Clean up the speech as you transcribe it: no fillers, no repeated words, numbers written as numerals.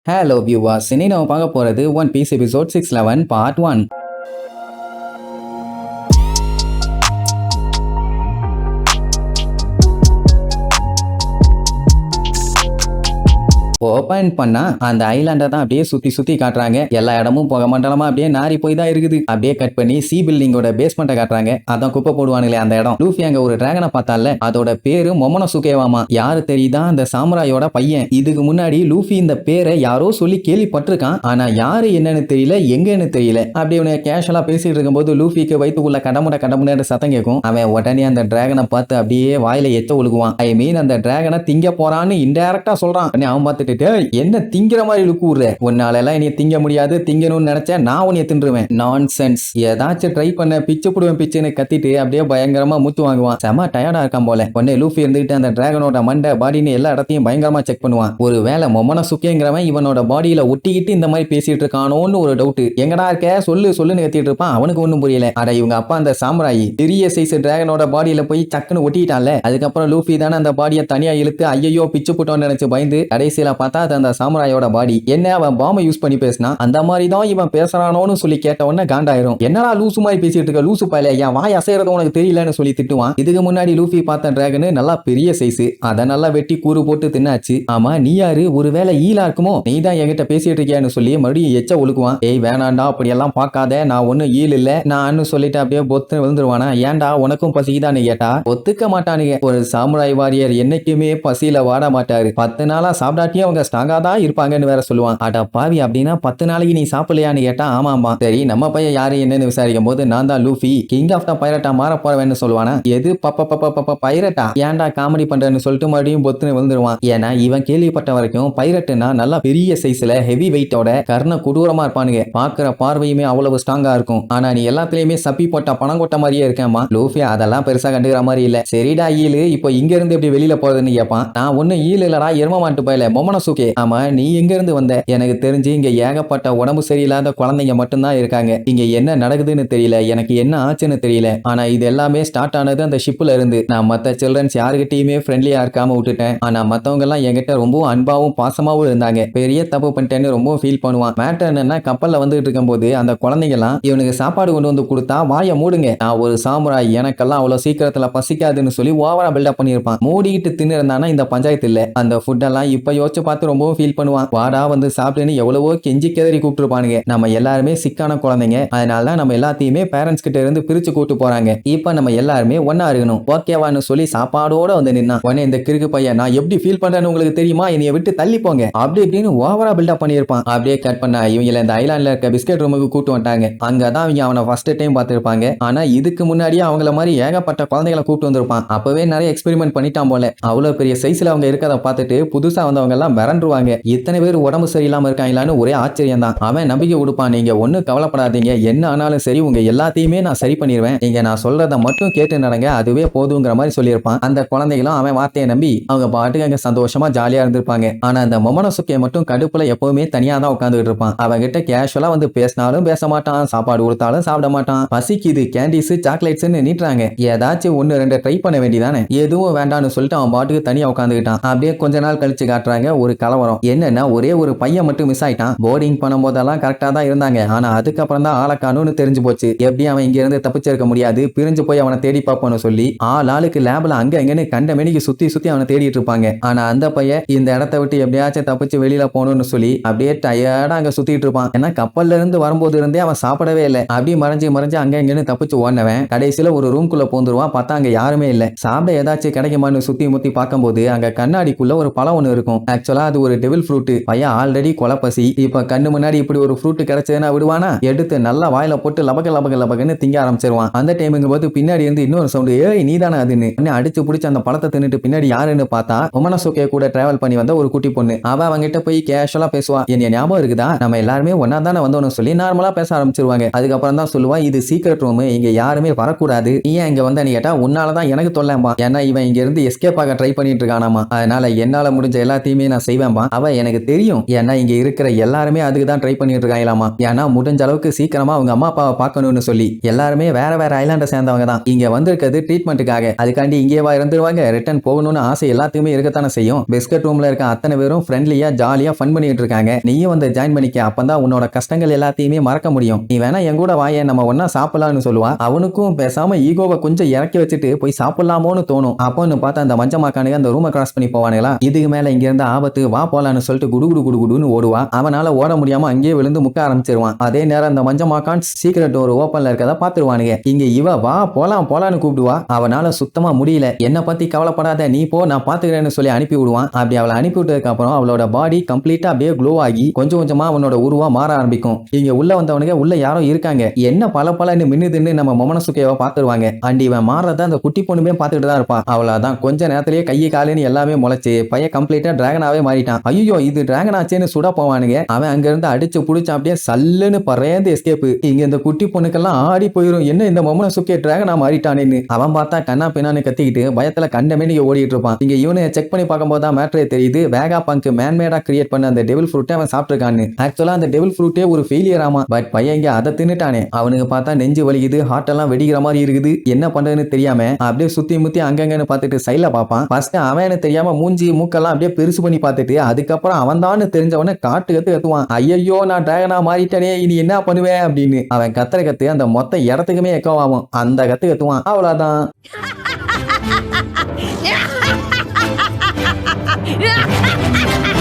Hello viewers, இன்னைக்கு நம்ம பார்க்க போறது One Piece episode 611 part 1. Open பண்ணா அந்த ஐலாண்டை தான் அப்படியே சுத்தி சுத்தி காட்டுறாங்க. எல்லா இடமும் புகை மண்டலமா அப்படியே நாரி போய் தான் இருக்குது. அப்படியே கட் பண்ணி சி பில்டிங்கோட பேஸ்மெண்ட்டை காட்டுறாங்க. அதான் குப்பை போடுவானுங்களே அந்த இடம். லூஃபி அங்க ஒரு டிராகனை பார்த்தால, அதோட பேரு மொமனோசுகேவாமா. யாரு தெரியுதா? அந்த சாமுராயோட பையன். இதுக்கு முன்னாடி லூஃபி இந்த பேரை யாரோ சொல்லி கேள்விப்பட்டிருக்கான். ஆனா யாரு என்னன்னு தெரியல, எங்கன்னு தெரியல. அப்படி அவனை கேஷுவலா பேசிட்டு இருக்கும்போது லூஃபிக்கு வயிற்றுக்குள்ள கடமுட சத்தம் கேட்கும். அவன் உடனே அந்த டிராகனை பார்த்து அப்படியே வாயில எச்ச ஒழுகுவான். ஐ மீன் அந்த டிராகனை திங்க போறான்னு இன்டைரக்டா சொல்றான். அவன் பார்த்துட்டு என்ன திங்கிற மாதிரி லுக்குற, உன்னால எல்லாம் என்னைய திங்க முடியாது, திங்கணும்னு நினைச்சேன் நான் உன்னைய தின்றுவேன். நான்சென்ஸ், ஏதாச்சும் ட்ரை பண்ண பிச்சு புடுவேன் பிச்சுன்னு கத்திட்டு அப்படியே பயங்கரமா மூத்து வாங்குவான். செம டயர்டா இருக்கான் போல. உடனே லூஃபி இருந்துட்டு அந்த டிராகனோட மண்டை பாடின்னு எல்லா இடத்தையும் பயங்கரமா செக் பண்ணுவான். ஒரு வேலை மொமனோசுகேங்கிறவன் இவனோட பாடியில ஒட்டிக்கிட்டு இந்த மாதிரி பேசிட்டு இருக்கானோன்னு ஒரு டவுட். எங்கடா இருக்க சொல்லுன்னு கத்திட்டு இருப்பான். அவனுக்கு ஒண்ணும் புரியல. அட இவங்க அப்பா அந்த சாம்ராயி பெரிய சைஸ் டிராகனோட பாடியில போய் சக்குன்னு ஒட்டிட்டான்ல. அதுக்கப்புறம் லூஃபி தானே அந்த பாடியை தனியா இழுத்து ஐயோ பிச்சு புட்டோன்னு நினைச்சு பயந்து கடைசியில பார்த்தா அது அந்த சாமுராயோட பாடி. என்ன அவன் பாம்பை யூஸ் பண்ணி பேசினா அந்த மாதிரி தான் இவன் பேசுறானோன்னு சொல்லி கேட்ட உடனே காண்டாயிரும். என்னடா லூசு மாதிரி பேசிட்டு இருக்க, லூசு பாயில, என் வாய் அசைறது உனக்கு தெரியலன்னு சொல்லி திட்டுவான். இதுக்கு முன்னாடி லூஃபி பார்த்த டிராகன் நல்லா பெரிய சைஸ், அதை நல்லா வெட்டி கூறு போட்டு தின்னாச்சு. ஆமா நீ யாரு, ஒருவேளை ஈலா இருக்குமோ, நீ தான் என்கிட்ட பேசிட்டு இருக்கியான்னு சொல்லி மறுபடியும் எச்ச ஒழுக்குவான். ஏய் வேணாண்டா, அப்படி எல்லாம் பார்க்காத, நான் ஒன்னும் ஈல் இல்ல நான் சொல்லிட்டு அப்படியே பொத்து விழுந்துருவானா. ஏன்டா உனக்கும் பசிக்குதான்னு கேட்டா ஒத்துக்க மாட்டானுங்க. ஒரு சாமுராய் வாரியர் என்னைக்குமே பசியில வாட மாட்டாரு. 10 நாளா சாப்பிடாட்டியும் அவங்க ஸ்ட்ராங்கா தான் இருப்பாங்கன்னு வேற சொல்லுவான். அட பாவி, அப்படின்னா 10 நாளைக்கு நீ சாப்பிடலையான்னு கேட்டா ஆமாமா. சரி நம்ம பையன் யாரு என்னன்னு விசாரிக்கும் போது நான் தான் லூஃபி, கிங் ஆஃப் த பைரட்டா மாற போறவேன்னு சொல்லுவானா. எது பைரட்டா, ஏன்டா காமெடி பண்றேன்னு சொல்லிட்டு மறுபடியும் பொத்துன்னு விழுந்துருவான். ஏன்னா இவன் கேள்விப்பட்ட வரைக்கும் பைரட்டுனா நல்லா பெரிய சைஸ்ல ஹெவி வெயிட்டோட கர்ண கொடூரமா இருப்பானுங்க. பாக்குற பார்வையுமே அவ்வளவு ஸ்ட்ராங்கா இருக்கும். ஆனா நீ எல்லாத்துலயுமே சப்பி போட்ட பணம் கொட்ட மாதிரியே இருக்கேம்மா. லூஃபி அதெல்லாம் பெருசா கண்டுக்கிற மாதிரி இல்ல. சரிடா ஈலு, இப்போ இங்க இருந்து எப்படி வெளியில போறதுன்னு கேட்பான். நான் ஒன்னும் ஈல் இல்லடா, எரும மாட்டு போயில மொமனோசுகே. ஆமா நீ எங்க இருந்து வந்த? எனக்கு தெரிஞ்சு இங்க ஏகப்பட்ட உடம்பு சரியில்லாத குழந்தைங்க மட்டும்தான் இருக்காங்க. இங்க என்ன நடக்குதுன்னு தெரியல, எனக்கு என்ன ஆச்சுன்னு தெரியல. ஆனா இது எல்லாமே ஸ்டார்ட் ஆனது அந்த ஷிப்ல இருந்து. நான் மத்த சில்ட்ரன்ஸ் யாருகிட்டயுமே ஃப்ரெண்ட்லியா இருக்காம விட்டுட்டேன். ஆனா மத்தவங்க எல்லாம் என்கிட்ட ரொம்பவும் அன்பாவும் பாசமாவும் இருந்தாங்க. பெரிய தப்பு பண்ணிட்டேன்னு ரொம்ப ஃபீல் பண்ணுவான். மேட்டர் என்னன்னா, கப்பல்ல வந்துட்டு இருக்கும் போது அந்த குழந்தைங்க எல்லாம் இவனுக்கு சாப்பாடு கொண்டு வந்து கொடுத்தா வாயை மூடுங்க, நான் ஒரு சாமுராய், எனக்கெல்லாம் அவ்வளவு சீக்கிரத்துல பசிக்காதுன்னு சொல்லி ஓவரா பில்டப் பண்ணிருப்பான். மூடிக்கிட்டு தின்னு இருந்தானா இந்த பஞ்சாயத்து இல்ல. அந்த ஃபுட் எல்லாம் இப்ப யோசிச்சு பார்த்து ரொம்பவும் ஃபீல் பண்ணுவான். வாடா வந்து சாப்பிட்டுன்னு எவ்வளவோ கெஞ்சி கதறி கூப்பிட்டுருப்பானுங்க. நம்ம எல்லாருமே சிக்கான குழந்தைங்க, அதனாலதான் நம்ம எல்லாத்தையுமே பேரண்ட்ஸ் கிட்ட இருந்து பிரிச்சு கூட்டு போறாங்க. இப்ப நம்ம எல்லாருமே ஒன்னா இருக்கணும், ஓகேவான்னு சொல்லி சாப்பாடோட வந்து நின்னா. உடனே இந்த கிறுக்கு பையன், நான் எப்படி ஃபீல் பண்றேன்னு உங்களுக்கு தெரியுமா, என்னைய விட்டு தள்ளி போங்க அப்படி இப்படின்னு ஓவரா பில்டப் பண்ணிருப்பான். அப்படியே கட் பண்ணா இவங்க இந்த ஐலாண்ட்ல இருக்க பிஸ்கட் ரூமுக்கு கூட்டு வந்துட்டாங்க. அங்கதான் அவங்க அவனை ஃபர்ஸ்ட் டைம் பார்த்திருப்பாங்க. ஆனா இதுக்கு முன்னாடியே அவங்கள மாதிரி ஏகப்பட்ட குழந்தைகளை கூப்பிட்டு வந்திருப்பான். அப்பவே நிறைய எக்ஸ்பெரிமெண்ட் பண்ணிட்டான் போல. அவ்வளவு பெரிய சைஸ்ல அவங்க இருக்கதை பார்த்துட்டு புதுசா வந்தவங்க எல்லாம் மிரண்டுருவாங்க. இத்தனை பேர் உடம்பு சரியில்லாம இருக்காங்களான்னு ஒரே ஆச்சரியம் தான். அவன் நம்பிக்கை கொடுப்பான், நீங்க ஒன்னும் கவலைப்படாதீங்க, என்ன ஆனாலும் சரி உங்க எல்லாத்தையுமே நான் சரி பண்ணிடுவேன், நீங்க நான் சொல்றதை மட்டும் கேட்டு நடங்க, அதுவே போதுங்கிற மாதிரி சொல்லியிருப்பான். அந்த குழந்தைகளும் அவன் வார்த்தையை நம்பி அவங்க பாட்டுக்கு அங்க சந்தோஷமா ஜாலியா இருந்திருப்பாங்க. ஆனா அந்த மொமனோசுகே மட்டும் கடுப்புல எப்பவுமே தனியா தான் உட்காந்துட்டு இருப்பான். அவன் கிட்ட கேஷுவலா வந்து பேசினாலும் பேச மாட்டான், சாப்பாடு கொடுத்தாலும் சாப்பிட மாட்டான். பசிக்குது, கேண்டீஸ் சாக்லேட்ஸ் நீட்டுறாங்க, ஏதாச்சும் 1-2 ட்ரை பண்ண வேண்டியதானே, எதுவும் வேண்டாம்னு சொல்லிட்டு அவன் பாட்டுக்கு தனியா உட்காந்துக்கிட்டான். அப்படியே கொஞ்ச நாள் கழிச்சு காட்டுறாங்க ஒரு கலவரம். என்னன்னா ஒரே ஒரு பையன் மட்டும் மிஸ் ஆயிட்டான். போர்டிங் பண்ணும்போதெல்லாம் கரெக்டா தான் இருந்தாங்க. ஆனா அதுக்கப்புறம் தான் ஆளக்கானு தெரிஞ்சு போச்சு. எப்படி அவன் இங்க இருந்து தப்பிச்சிருக்க முடியாது, பிரிஞ்சு போய் அவனை தேடி பார்ப்போம்னு சொல்லி ஆளுக்கு லேப்ல அங்க எங்கன்னு கண்ட மெனிக்கு சுத்தி சுத்தி அவனை தேடிட்டு இருப்பாங்க. ஆனா அந்த பையன் இந்த இடத்தை விட்டு எப்படியாச்சும் தப்பிச்சு வெளியில போகணும்னு சொல்லி அப்படியே டயர்டா அங்க சுத்திட்டு இருப்பான். ஏன்னா கப்பல்ல இருந்து வரும்போது இருந்தே அவன் சாப்பிடவே இல்லை. அப்படியே மறைஞ்சு அங்க எங்கன்னு தப்பிச்சு ஓடினவன் கடைசியில ஒரு ரூம்குள்ள போந்துருவான். பார்த்தா அங்க யாருமே இல்லை. சாப்பிட ஏதாச்சும் கிடைக்குமான்னு சுத்தி முத்தி பார்க்கும்போது அங்க கண்ணாடிக்குள்ள ஒரு பழம் ஒண்ணு இருக்கும். ஆக்சுவலா அது ஒரு டெவில் ஃப்ரூட். பையன் ஆல்ரெடி கொலப்பசி, இப்ப கண்ணு முன்னாடி இப்படி ஒரு ஃப்ரூட் கிடைச்சதுன்னா விடுவானா, எடுத்து நல்லா வாயில போட்டு லபகன்னு திங்க ஆரம்பிச்சிருவான். அந்த டைமுங்கும் போது பின்னாடி இருந்து இன்னொரு சவுண்ட், ஏய் நீதானே அதுன்னு. அடிச்சு பிடிச்சி அந்த பழத்தை தின்னுட்டு பின்னாடி யாருன்னு பார்த்தா மொமனோசுகே கூட டிராவல் பண்ணி வந்த ஒரு குட்டி பொண்ணு. அவ அவங்கிட்ட போய் கேஷுவலா பேசுவா, என்ன ஞாபகம் இருக்குதா, நம்ம எல்லாருமே ஒன்னா தானே வந்தோம்னு சொல்லி நார்மலா பேச ஆரம்பிச்சிருவாங்க. அதுக்கப்புறம் தான் சொல்லுவா, இது சீக்ரெட் ரூம், இங்க யாருமே வரக்கூடாது, நீ ஏன் இங்க வந்த கேட்டா உன்னாலதான் எனக்கு தொல்லைம்பா, ஏன்னா இவன் இங்க இருந்து எஸ்கேப் ஆக ட்ரை பண்ணிட்டு இருக்கானாமா, அதனால என்னால முடிஞ்ச எல்லாத்தையுமே நான் செய்வேன்பா. அவ எனக்கு தெரியும், ஏன்னா இங்க இருக்கிற எல்லாருமே அதுக்கு தான் ட்ரை பண்ணிட்டு இருக்காங்களாமா. ஏன்னா முடிஞ்ச அளவுக்கு சீக்கிரமா அவங்க அம்மா அப்பாவை பார்க்கணும்னு சொல்லி. எல்லாருமே வேற வேற ஐலாண்டை சேர்ந்தவங்க தான். இங்க வந்திருக்கிறது ட்ரீட்மெண்ட்டுக்காக. அதுக்காண்டி இங்கேவா இருந்துருவாங்க? ரிட்டர்ன் போகணும்னு ஆசை எல்லாத்துக்குமே இருக்கத்தானே செய்யும். பிஸ்கட் ரூம்ல இருக்க அத்தனை பேரும் ஃப்ரெண்ட்லியா ஜாலியா ஃபன் பண்ணிட்டு இருக்காங்க. நீயும் வந்து ஜாயின் பண்ணிக்க. அப்பதான் உன்னோட கஷ்டங்கள் எல்லாத்தையுமே மறக்க முடியும். நீ வேணா என் கூட வாயே, நம்ம ஒன்னா சாப்பிடலாம்னு சொல்லுவா. அவனுக்கும் பேசாம ஈகோவை கொஞ்சம் இறக்கி வச்சுட்டு போய் சாப்பிடலாமோன்னு தோணும். அப்போன்னு பார்த்தா அந்த மஞ்சமாக்கானுங்க அந்த ரூமை கிராஸ் பண்ணி போவானுங்களா. இதுக்கு மேல இங்க இருந்த ஆபத்து, வா போலான்னு சொல்லிட்டு குடுகுடுன்னு ஓடுவா. அவனால ஓட முடியாம அங்கேயே விழுந்து முக்க ஆரம்பிச்சிருவான். அதே நேரம் அந்த மஞ்சமாக்கான் சீக்கிரட் டோர் ஓப்பன்ல இருக்கதா பாத்துருவானுங்க. இங்க இவ வா போலான்னு கூப்பிடுவா. அவனால சுத்தமா முடியல. என்ன பத்தி கவலைப்படாத, நீ போ, நான் பாத்துக்கிறேன்னு சொல்லி அனுப்பி விடுவான். அப்படி அவளை அனுப்பி விட்டதுக்கு அப்புறம் அவளோட பாடி கம்ப்ளீட்டா அப்படியே க்ளோ ஆகி கொஞ்சம் கொஞ்சமா அவனோட உருவா மாற ஆரம்பிக்கும். இங்க உள்ள வந்தவனுங்க உள்ள யாரோ இருக்காங்க, என்ன பலன்னு மின்னுதுன்னு நம்ம மொமனசுகேவை பாத்துருவாங்க. அண்ட் இவன் மாறத அந்த குட்டி பொண்ணுமே பாத்துக்கிட்டு தான் இருப்பா. அவளதான் கொஞ்ச நேரத்திலேயே கையை காலுன்னு எல்லாமே முளைச்சு பையன் கம்ப்ளீட்டா டிராகனாவே மாறிட்டான். ஐயோ இது டிராகன் ஆச்சேன்னு சுட போவானுங்க. அவன் அங்க இருந்து அடிச்சு புடிச்சு அப்படியே சல்லுன்னு பறந்து எஸ்கேப். இங்க இந்த குட்டி பொண்ணுக்கெல்லாம் ஆடி போயிரும், என்ன இந்த மொமனசுகே டிராகனா மாறிட்டானேன்னு. அவன் பார்த்தா கண்ணா பின்னான்னு கத்திக்கிட்டு பயத்துல கண்டமே நீங்க ஓடிட்டு இருப்பான். இங்க இவனை செக் பண்ணி பார்க்கும்போது தான் மேட்டரே தெரியுது. வேகா பங்க் மேன்மேடா கிரியேட் பண்ண அந்த டெவில் ஃப்ரூட்டை அவன் சாப்பிட்டுருக்கான்னு. ஆக்சுவலா அந்த டெவில் ஃப்ரூட்டே ஒரு ஃபெயிலியர் ஆமா. பட் பையன் இங்க அதை தின்னுட்டானே. அவனுக்கு பார்த்தா நெஞ்சு வலிக்குது, ஹார்ட் எல்லாம் வெடிக்கிற மாதிரி இருக்குது. என்ன பண்றதுன்னு தெரியாம அப்படியே சுத்தி முத்தி அங்கங்கன்னு பார்த்துட்டு சைட்ல பார்ப்பான். ஃபர்ஸ்ட் அவனு தெரியாம மூஞ்சி மூக்கெல்லாம் அப்படியே பெருசு பண்ணி பார்த்துட்டு அதுக்கப்புறம் அவன் தான் தெரிஞ்சவன காட்டு கத்துவான். ஐயோ நான் டிராகனா மாறிட்டனே, இனி என்ன பண்ணுவேன் அப்படின்னு. அவன் கத்துற கத்து அந்த மொத்த இடத்துக்குமே எக்கோ ஆகும். அந்த கத்துவான். அவ்வளவுதான். Yeah!